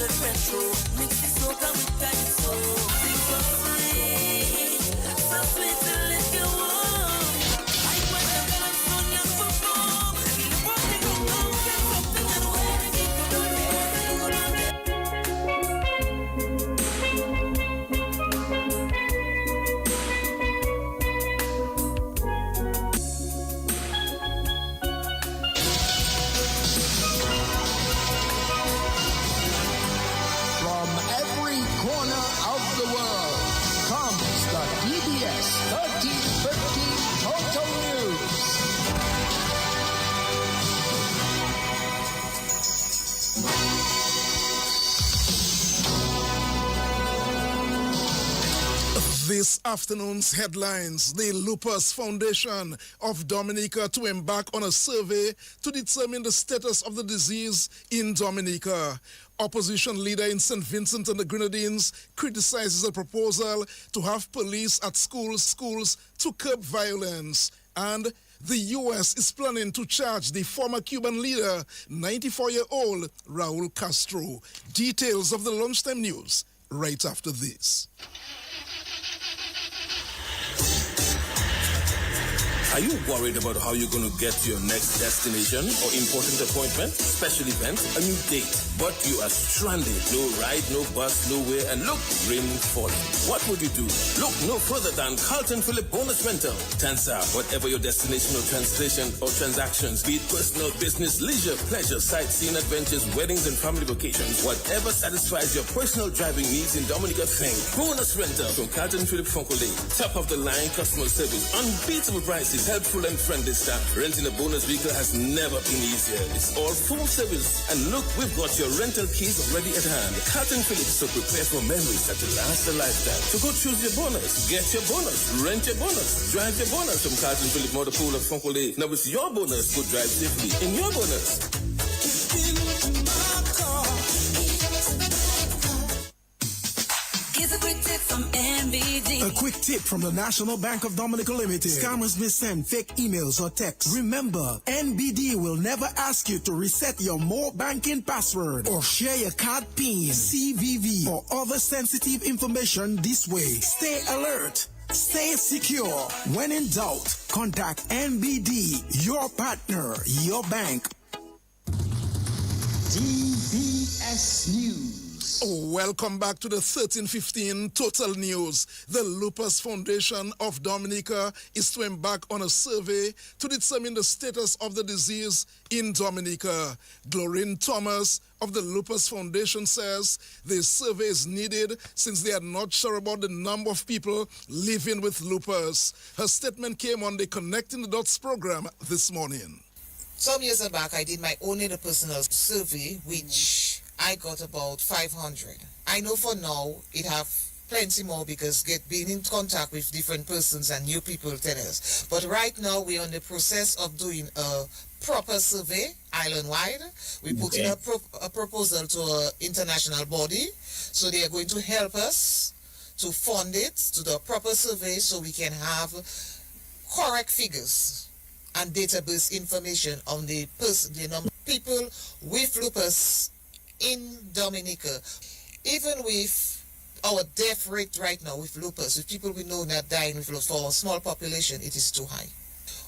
good retro. Mix the soca with calypso. Sing so sweet, so sweet to let you warm. I want the girl of Sonia perform. The party go on, get something and wear it. DBS 1315 Total News. This afternoon's headlines: the Lupus Foundation of Dominica to embark on a survey to determine the status of the disease in Dominica. Opposition leader in St. Vincent and the Grenadines criticizes a proposal to have police at schools to curb violence. And the U.S. is planning to charge the former Cuban leader, 94-year-old Raul Castro. Details of the lunchtime news right after this. Are you worried about how you're going to get to your next destination or important appointment, special event, a new date, but you are stranded? No ride, no bus, nowhere, and look, rain falling. What would you do? Look no further than Carlton Phillip Bonus Rental. Tansa, whatever your destination or translation or transactions, be it personal, business, leisure, pleasure, sightseeing, adventures, weddings, and family vacations, whatever satisfies your personal driving needs in Dominica, think Bonus Rental from Carlton Phillip Fonkole. Top of the line customer service, unbeatable prices, helpful and friendly staff. Renting a bonus vehicle has never been easier. It's all full service. And look, we've got your rental keys already at hand. Carlton Phillips, so prepare for memories that will last a lifetime. So go choose your bonus, get your bonus, rent your bonus, drive your bonus from Carlton Phillips Motor Pool of Fonkole. Now it's your bonus. Go drive safely in your bonus. Here's a quick tip from NBD. A quick tip from the National Bank of Dominica Limited. Scammers may send fake emails or texts. Remember, NBD will never ask you to reset your more banking password or share your card PIN, CVV, or other sensitive information this way. Stay alert. Stay secure. When in doubt, contact NBD, your partner, your bank. DBS News. Welcome back to the 1315 Total News. The Lupus Foundation of Dominica is to embark on a survey to determine the status of the disease in Dominica. Glorine Thomas of the Lupus Foundation says the survey is needed since they are not sure about the number of people living with lupus. Her statement came on the Connecting the Dots program this morning. Some years back, I did my own little personal survey, which I got about 500. I know for now it have plenty more because being in contact with different persons and new people tell us. But right now we're in the process of doing a proper survey island-wide. We put in a proposal to an international body, so they are going to help us to fund it, to do a proper survey so we can have correct figures and database information on the person, the number of people with lupus in Dominica. Even with our death rate right now with lupus, with people we know not dying with lupus, for a small population, it is too high.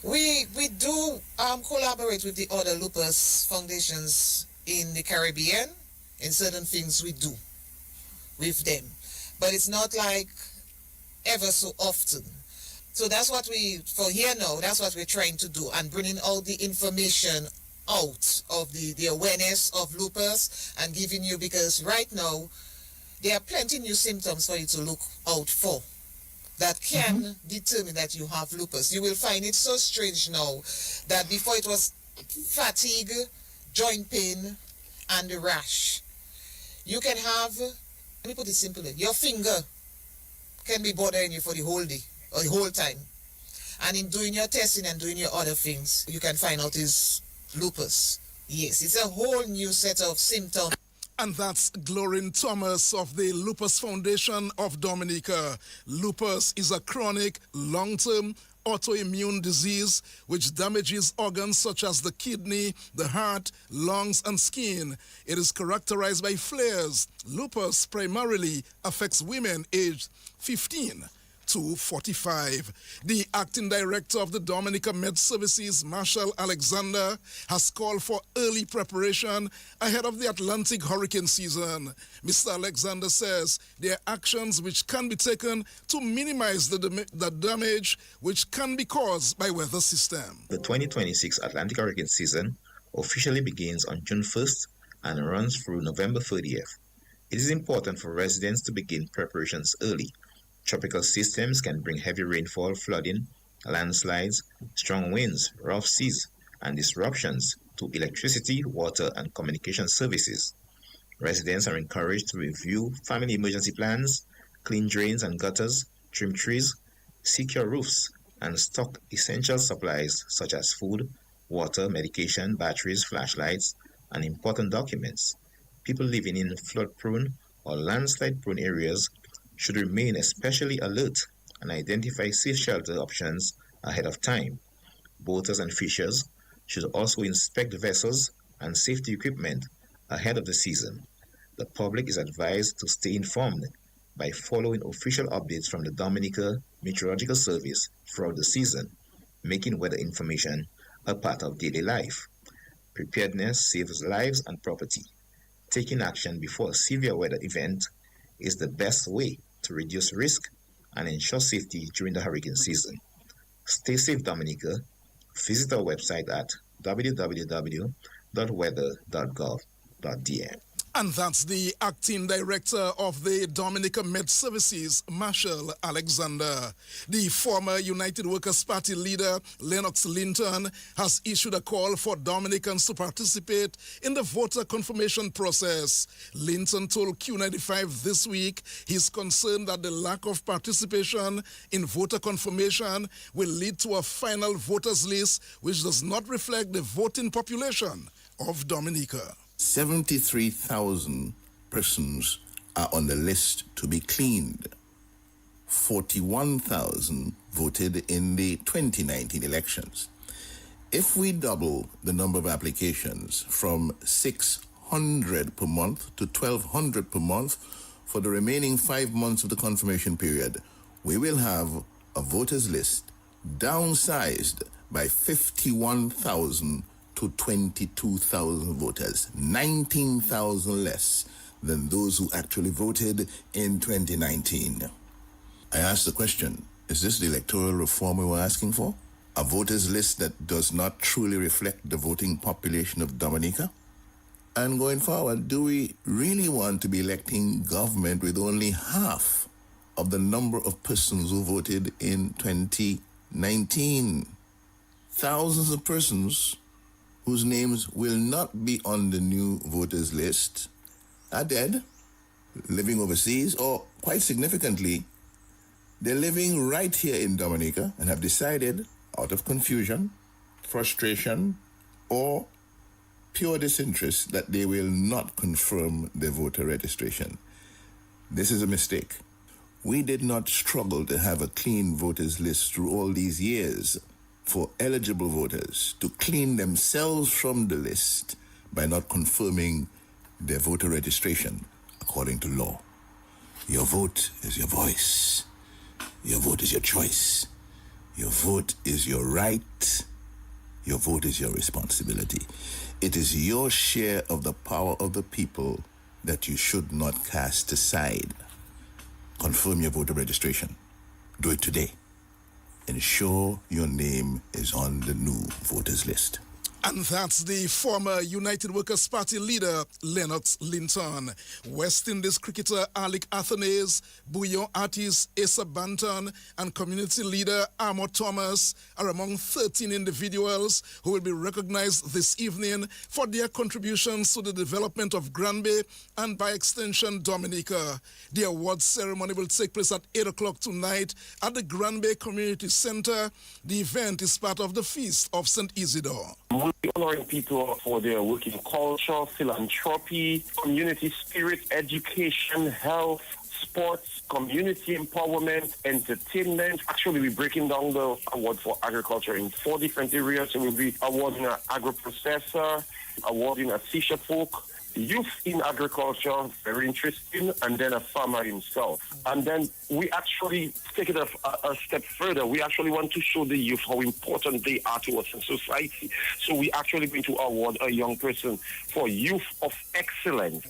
We do collaborate with the other lupus foundations in the Caribbean, in certain things we do with them. But it's not like ever so often. So that's what for here now, that's what we're trying to do, and bringing all the information out of the awareness of lupus and giving you, because right now there are plenty new symptoms for you to look out for that can determine that you have lupus. You will find it so strange now that before it was fatigue, joint pain, and the rash. You can have, let me put it simply, your finger can be bothering you for the whole day or the whole time. And in doing your testing and doing your other things, you can find out it's lupus. Yes, it's a whole new set of symptoms. And that's Glorine Thomas of the Lupus Foundation of Dominica. Lupus is a chronic, long-term, autoimmune disease which damages organs such as the kidney, the heart, lungs, and skin. It is characterized by flares. Lupus primarily affects women aged 15 to 45. The acting director of the Dominica Med Services, Marshall Alexander, has called for early preparation ahead of the Atlantic hurricane season. Mr. Alexander says there are actions which can be taken to minimize the damage which can be caused by weather system. The 2026 Atlantic hurricane season officially begins on June 1st and runs through November 30th. It is important for residents to begin preparations early. Tropical systems can bring heavy rainfall, flooding, landslides, strong winds, rough seas, and disruptions to electricity, water, and communication services. Residents are encouraged to review family emergency plans, clean drains and gutters, trim trees, secure roofs, and stock essential supplies such as food, water, medication, batteries, flashlights, and important documents. People living in flood-prone or landslide-prone areas should remain especially alert and identify safe shelter options ahead of time. Boaters and fishers should also inspect vessels and safety equipment ahead of the season. The public is advised to stay informed by following official updates from the Dominica Meteorological Service throughout the season, making weather information a part of daily life. Preparedness saves lives and property. Taking action before a severe weather event is the best way to reduce risk and ensure safety during the hurricane season. Stay safe, Dominica. Visit our website at www.weather.gov.dm. And that's the acting director of the Dominica Med Services, Marshall Alexander. The former United Workers' Party leader, Lennox Linton, has issued a call for Dominicans to participate in the voter confirmation process. Linton told Q95 this week he's concerned that the lack of participation in voter confirmation will lead to a final voters list which does not reflect the voting population of Dominica. 73,000 persons are on the list to be cleaned. 41,000 voted in the 2019 elections. If we double the number of applications from 600 per month to 1,200 per month for the remaining 5 months of the confirmation period, we will have a voters list downsized by 51,000 to 22,000 voters, 19,000 less than those who actually voted in 2019. I asked the question, is this the electoral reform we were asking for? A voters list that does not truly reflect the voting population of Dominica? And going forward, do we really want to be electing government with only half of the number of persons who voted in 2019? Thousands of persons whose names will not be on the new voters list are dead, living overseas, or quite significantly, they're living right here in Dominica and have decided, out of confusion, frustration, or pure disinterest, that they will not confirm their voter registration. This is a mistake. We did not struggle to have a clean voters list through all these years for eligible voters to clean themselves from the list by not confirming their voter registration according to law. Your vote is your voice. Your vote is your choice. Your vote is your right. Your vote is your responsibility. It is your share of the power of the people that you should not cast aside. Confirm your voter registration. Do it today. Ensure your name is on the new voters list. And that's the former United Workers' Party leader, Lennox Linton. West Indies cricketer Alec Athanaze, bouillon artist Asa Banton, and community leader Amor Thomas are among 13 individuals who will be recognized this evening for their contributions to the development of Granby and, by extension, Dominica. The awards ceremony will take place at 8 o'clock tonight at the Granby Community Center. The event is part of the Feast of St. Isidore. We're honoring people for their work in culture, philanthropy, community spirit, education, health, sports, community empowerment, entertainment. Actually, we're breaking down the award for agriculture in 4 different areas. So we'll be awarding an agro-processor, awarding a fisher folk, youth in agriculture, very interesting, and then a farmer himself. And then we actually take it a step further. We actually want to show the youth how important they are to us in society. So we actually going to award a young person for Youth of Excellence.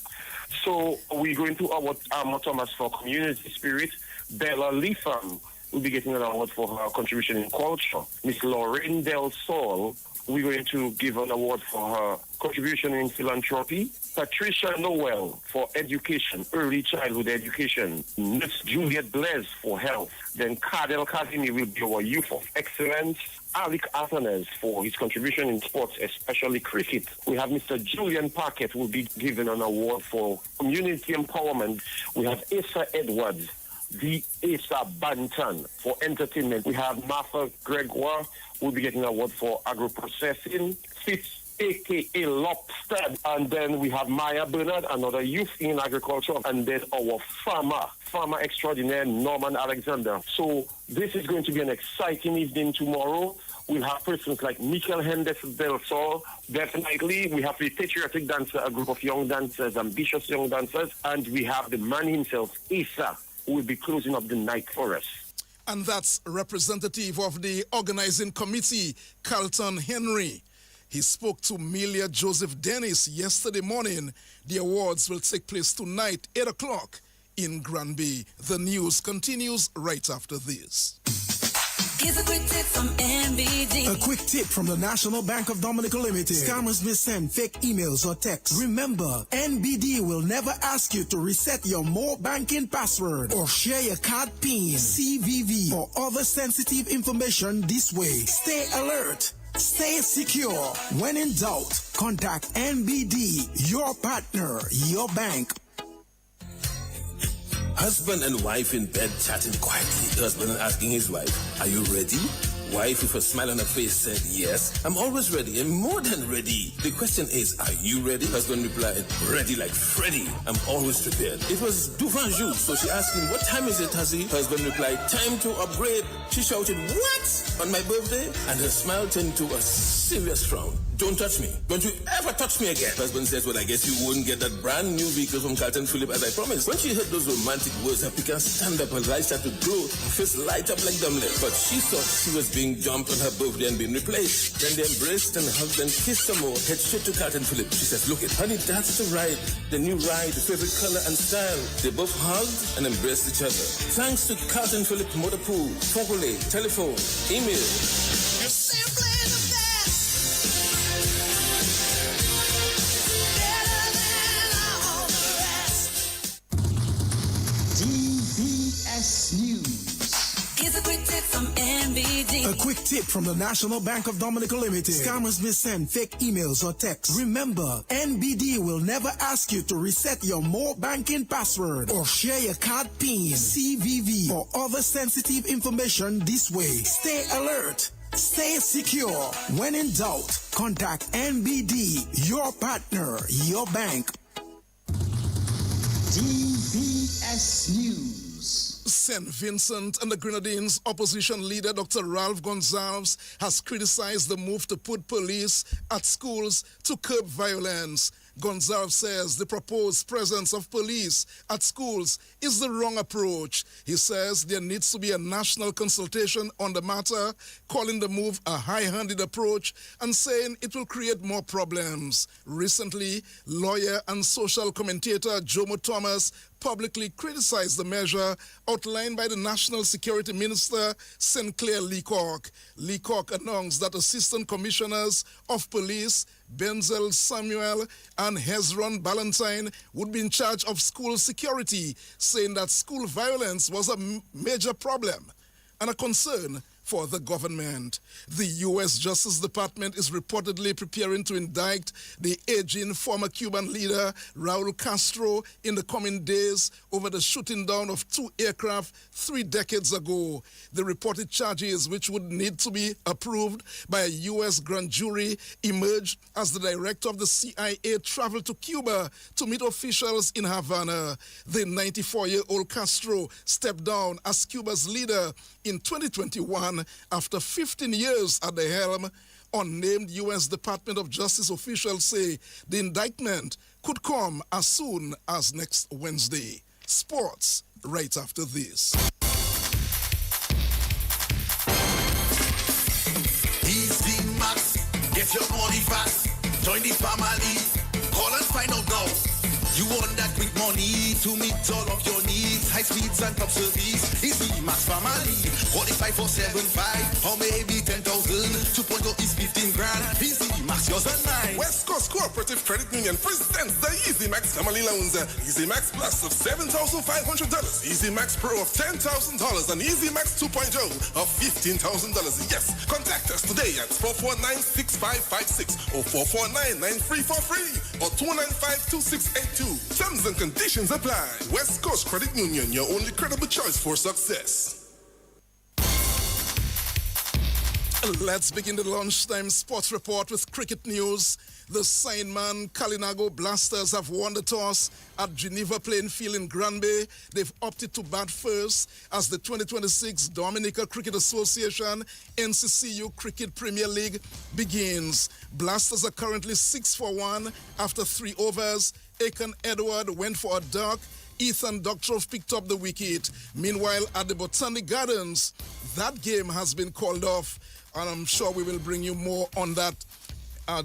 So we're going to award Alma Thomas for community spirit. Bella Litham will be getting an award for her contribution in culture. Miss Lorraine Del Sol, we're going to give an award for her contribution in philanthropy. Patricia Noel for education, early childhood education. Miss Juliet Blaise for health. Then Cardell Kazimi will be our Youth of Excellence. Alec Athanas for his contribution in sports, especially cricket. We have Mr. Julian Parkett who will be given an award for community empowerment. We have Asa Edwards, the Asa Bantan for entertainment. We have Martha Gregoire who will be getting an award for agro-processing. Fitz a.k.a. Lobster. And then we have Maya Bernard, another youth in agriculture, and then our farmer extraordinaire, Norman Alexander. So this is going to be an exciting evening tomorrow. We'll have persons like Michael Henderson Del Sol. Definitely, we have the patriotic dancer, a group of young dancers, ambitious young dancers, and we have the man himself, Issa, who will be closing up the night for us. And that's representative of the organizing committee, Carlton Henry. He spoke to Melia Joseph Dennis yesterday morning. The awards will take place tonight, 8 o'clock in Granby. The news continues right after this. Here's a quick tip from NBD. A quick tip from the National Bank of Dominica Limited. Scammers may send fake emails or texts. Remember, NBD will never ask you to reset your more banking password or share your card PIN, CVV, or other sensitive information this way. Stay alert. Stay secure. When in doubt, contact NBD, your partner, your bank. Husband and wife in bed chatting quietly. Husband asking his wife, "Are you ready?" Wife with a smile on her face said, "Yes, I'm always ready and more than ready." The question is, are you ready? Husband replied, "Ready like Freddy. I'm always prepared." It was devant jour, so she asked him, "What time is it, Huzzy?" Husband replied, "Time to upgrade." She shouted, "What? On my birthday?" And her smile turned to a serious frown. "Don't touch me. Don't you ever touch me again." Husband says, "Well, I guess you wouldn't get that brand new vehicle from Carlton Phillip as I promised." When she heard those romantic words, her piquant stand up, her eyes started to glow, her face light up like dumbling. But she thought she was being dumped on her birthday and being replaced. Then they embraced and hugged and kissed some more. Head straight to Carlton Phillip. She says, "Look it, honey, that's the ride. The new ride, the favorite color and style." They both hugged and embraced each other. Thanks to Carlton Phillip Motor Pool, Fogole, telephone, email. You're simply the best. Better than all the rest. DBS News. Here's a quick tip from NBD. A quick tip from the National Bank of Dominica Limited. Scammers may send fake emails or texts. Remember, NBD will never ask you to reset your more banking password or share your card PIN, CVV, or other sensitive information this way. Stay alert. Stay secure. When in doubt, contact NBD, your partner, your bank. DBS News. St. Vincent and the Grenadines opposition leader Dr. Ralph Gonzalez has criticized the move to put police at schools to curb violence. Gonzalez says the proposed presence of police at schools is the wrong approach. He says there needs to be a national consultation on the matter, calling the move a high-handed approach and saying it will create more problems. Recently, lawyer and social commentator Jomo Thomas publicly criticized the measure outlined by the National Security Minister, Sinclair Leacock. Leacock announced that Assistant Commissioners of Police Benzel Samuel and Hezron Ballantyne would be in charge of school security, saying that school violence was a major problem and a concern for the government. The U.S. Justice Department is reportedly preparing to indict the aging former Cuban leader Raul Castro in the coming days over the shooting down of 2 aircraft 3 decades ago. The reported charges, which would need to be approved by a U.S. grand jury, emerged as the director of the CIA traveled to Cuba to meet officials in Havana. The 94-year-old Castro stepped down as Cuba's leader in 2021 after 15 years at the helm. Unnamed U.S. Department of Justice officials say the indictment could come as soon as next Wednesday. Sports right after this. Easy Max, get your money fast. Join the family. Call and find out now. You want that quick money to meet all of your needs. High speeds and top service. Easy Max family. Qualify for 7.5 or maybe 10,000. 2.0 is 15 grand. Easy Max, yours and mine. West Coast Cooperative Credit Union presents the Easy Max Family Loans. Easy Max Plus of $7,500. Easy Max Pro of $10,000 and Easy Max 2.0 of $15,000. Yes, contact us today at 449-6556 or 449-9343 or 295-2682. Terms and conditions apply. West Coast Credit Union, your only credible choice for success. Let's begin the lunchtime sports report with cricket news. The signman Kalinago Blasters have won the toss at Geneva Playing Field in Granby. They've opted to bat first as the 2026 Dominica Cricket Association NCCU Cricket Premier League begins. Blasters are currently 6 for 1 after 3 overs. Aiken Edward went for a duck. Ethan Doctorow picked up the wicket. Meanwhile, at the Botanic Gardens, that game has been called off, and I'm sure we will bring you more on that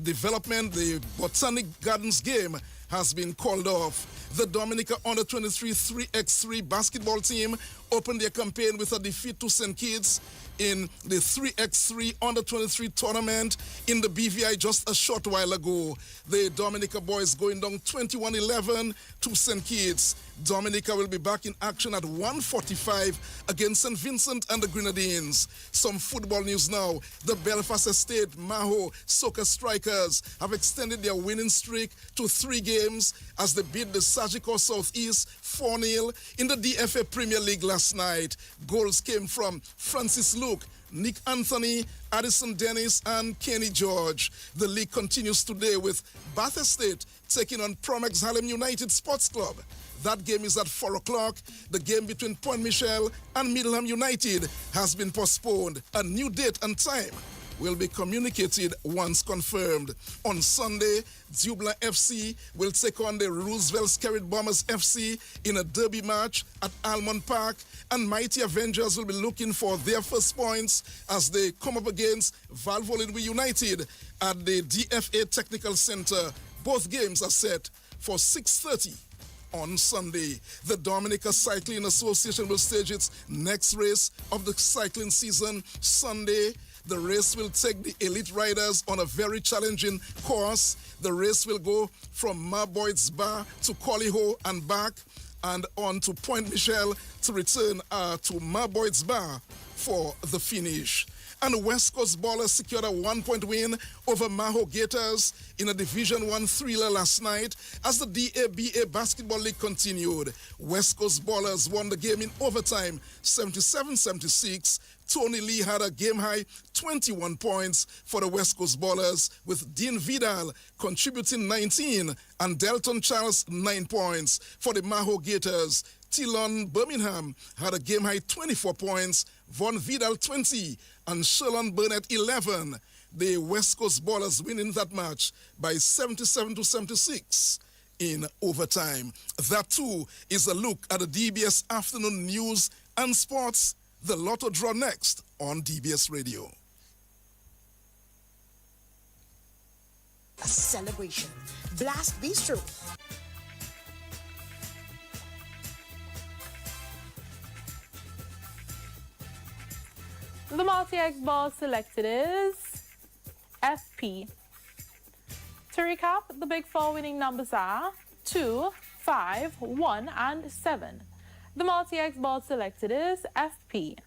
development. The Botanic Gardens game has been called off. The Dominica Under-23 3x3 basketball team opened their campaign with a defeat to St. Kitts in the 3x3 Under-23 tournament in the BVI just a short while ago. The Dominica boys going down 21-11 to St. Kitts. Dominica will be back in action at 1:45 against St. Vincent and the Grenadines. Some football news now. The Belfast Estate Maho Soccer Strikers have extended their winning streak to 3 games as they beat the Sagicor Southeast 4-0 in the DFA Premier League last night. Goals came from Francis Luke, Nick Anthony, Addison Dennis, and Kenny George. The league continues today with Bath Estate taking on Promex Harlem United Sports Club. That game is at 4 o'clock. The game between Point Michel and Middleham United has been postponed. A new date and time will be communicated once confirmed. On Sunday, Dubla FC will take on the Roosevelt Skerrit Bombers FC in a derby match at Almond Park, and Mighty Avengers will be looking for their first points as they come up against Valvoline United at the DFA Technical Center. Both games are set for 6:30 on Sunday. The Dominica Cycling Association will stage its next race of the cycling season Sunday. The race will take the elite riders on a very challenging course. The race will go from Marboy's Bar to Collyho and back, and on to Point Michel to return to Marboy's Bar for the finish. And West Coast Ballers secured a 1-point win over Maho Gators in a Division 1 thriller last night as the DABA Basketball League continued. West Coast Ballers won the game in overtime, 77-76. Tony Lee had a game-high 21 points for the West Coast Ballers, with Dean Vidal contributing 19 and Delton Charles 9 points. For the Maho Gators, Tilon Birmingham had a game-high 24 points, Von Vidal 20, and Sherlon Burnett 11. The West Coast Ballers winning that match by 77-76 in overtime. That too is a look at the DBS afternoon news and sports. The Lotto draw next on DBS Radio. A celebration. Blast Bistro. The multi-X ball selected is FP. To recap, the big 4 winning numbers are 2, 5, 1, and 7. The multi-X ball selected is FP.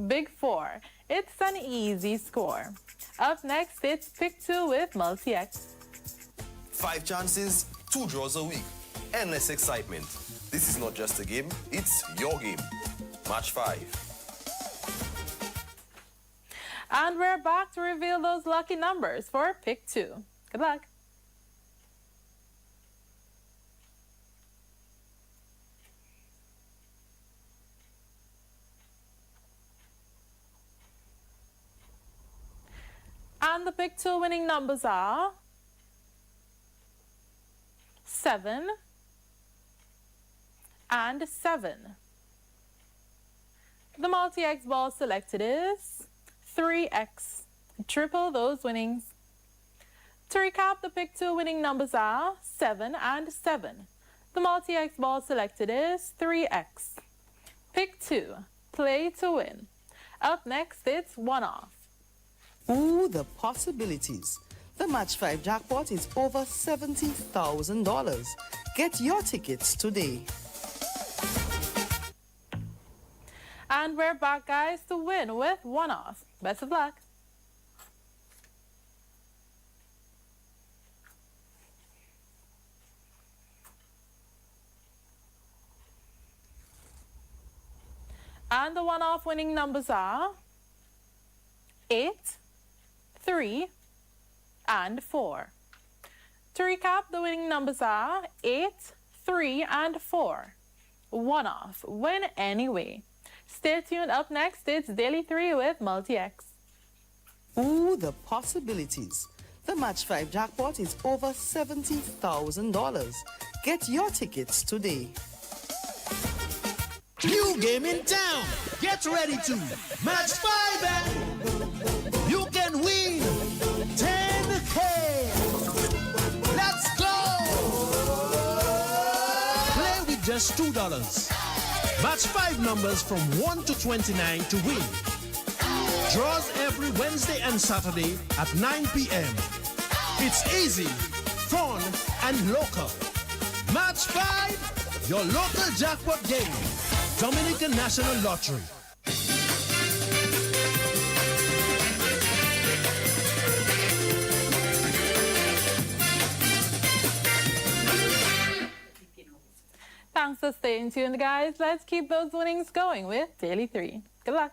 Big 4. It's an easy score. Up next, it's Pick 2 with Multi-X. 5 chances, 2 draws a week. Endless excitement. This is not just a game, it's your game. Match 5. And we're back to reveal those lucky numbers for Pick 2. Good luck. And the Pick 2 winning numbers are 7 and 7. The multi-X ball selected is 3X. Triple those winnings. To recap, the Pick 2 winning numbers are 7 and 7. The multi-X ball selected is 3X. Pick 2. Play to win. Up next, it's one off. Ooh, the possibilities. The Match 5 jackpot is over $70,000. Get your tickets today. And we're back, guys, to win with one off. Best of luck. And the one-off winning numbers are 8, 3, and 4. To recap, the winning numbers are 8, 3, and 4. One-off. Win anyway. Stay tuned. Up next, it's Daily 3 with Multi-X. Ooh, the possibilities. The Match 5 jackpot is over $70,000. Get your tickets today. New game in town. Get ready to Match 5 and you can win 10K. Let's go. Play with just $2. Match 5 numbers from 1 to 29 to win. Draws every Wednesday and Saturday at 9 p.m. It's easy, fun, and local. Match 5, your local jackpot game. Dominican National Lottery. Thanks for staying tuned, guys. Let's keep those winnings going with Daily 3. Good luck.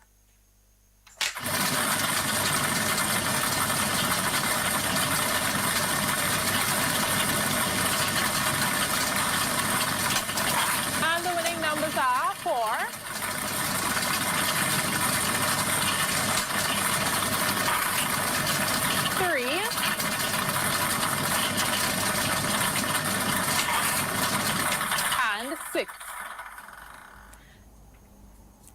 And the winning numbers are 4, 3, and 6.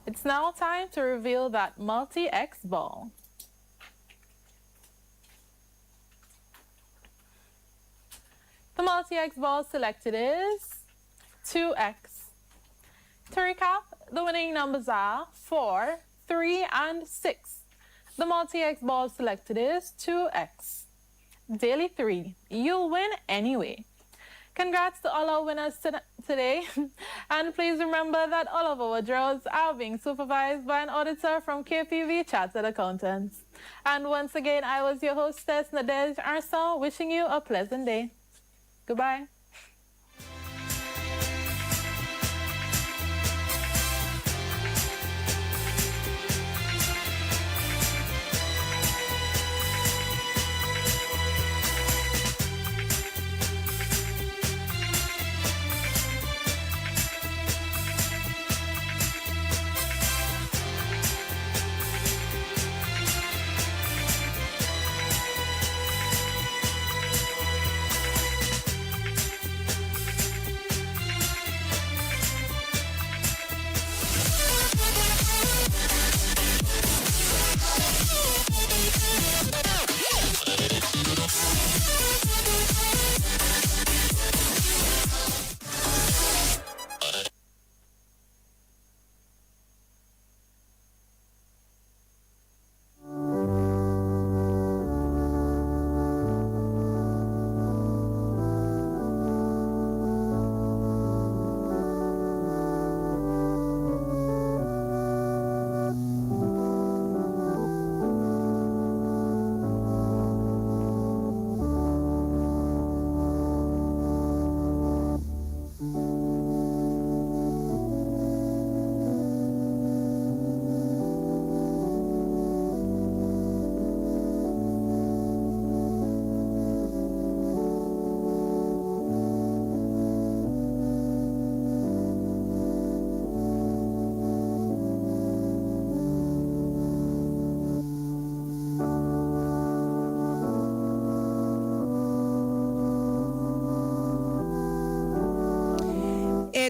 It's now time to reveal that multi-X ball. The multi-X ball selected is 2X. To recap, the winning numbers are 4, 3, and 6. The multi-X ball selected is 2X. Daily 3, you'll win anyway. Congrats to all our winners today. And please remember that all of our draws are being supervised by an auditor from KPV Chartered Accountants. And once again, I was your hostess, Nadej Arson, wishing you a pleasant day. Goodbye.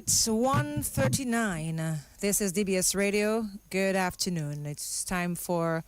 It's 1:39. This is DBS Radio. Good afternoon. It's time for